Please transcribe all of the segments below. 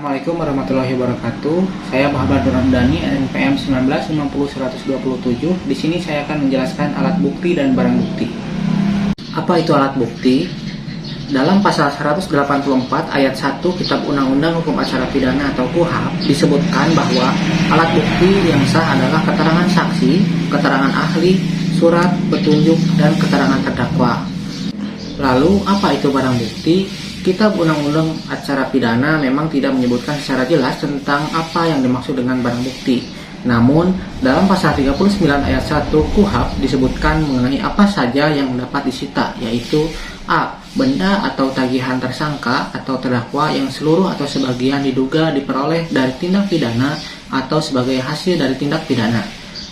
Assalamualaikum warahmatullahi wabarakatuh. Saya Muhammad Ramdhani, NPM 1950-127. Di sini saya akan menjelaskan alat bukti dan barang bukti. Apa itu alat bukti? Dalam pasal 184 ayat 1 Kitab Undang-Undang Hukum Acara Pidana atau KUHP disebutkan bahwa alat bukti yang sah adalah keterangan saksi, keterangan ahli, surat, petunjuk, dan keterangan terdakwa. Lalu, apa itu barang bukti? Kitab Undang-Undang Acara Pidana memang tidak menyebutkan secara jelas tentang apa yang dimaksud dengan barang bukti. Namun, dalam pasal 39 ayat 1 KUHP disebutkan mengenai apa saja yang dapat disita, yaitu A. Benda atau tagihan tersangka atau terdakwa yang seluruh atau sebagian diduga diperoleh dari tindak pidana atau sebagai hasil dari tindak pidana.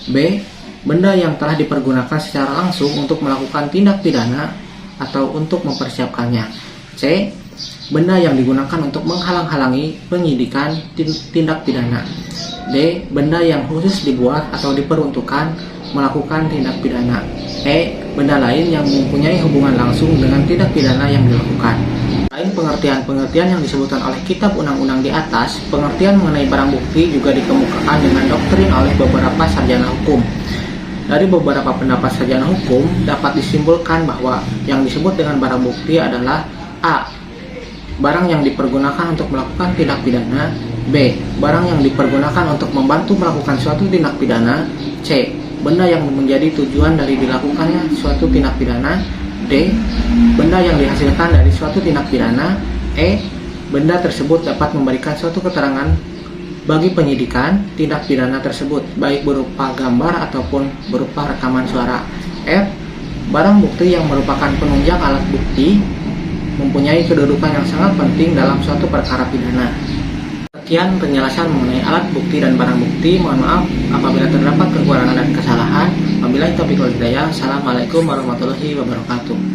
B. Benda yang telah dipergunakan secara langsung untuk melakukan tindak pidana atau untuk mempersiapkannya. C. Benda yang digunakan untuk menghalang-halangi penyidikan tindak pidana. D. Benda yang khusus dibuat atau diperuntukkan melakukan tindak pidana. E. Benda lain yang mempunyai hubungan langsung dengan tindak pidana yang dilakukan. Selain pengertian-pengertian yang disebutkan oleh Kitab Undang-Undang di atas, pengertian mengenai barang bukti juga dikemukakan dengan doktrin oleh beberapa sarjana hukum. Dari beberapa pendapat sarjana hukum dapat disimpulkan bahwa yang disebut dengan barang bukti adalah A. Barang yang dipergunakan untuk melakukan tindak pidana. B. Barang yang dipergunakan untuk membantu melakukan suatu tindak pidana. C. Benda yang menjadi tujuan dari dilakukannya suatu tindak pidana. D. Benda yang dihasilkan dari suatu tindak pidana. E. Benda tersebut dapat memberikan suatu keterangan bagi penyidikan tindak pidana tersebut, baik berupa gambar ataupun berupa rekaman suara. F. Barang bukti yang merupakan penunjang alat bukti mempunyai kedudukan yang sangat penting dalam suatu perkara pidana. Sekian penjelasan mengenai alat bukti dan barang bukti. Mohon maaf apabila terdapat kekurangan dan kesalahan. Wabillahi taufiq wal hidayah. Assalamualaikum warahmatullahi wabarakatuh.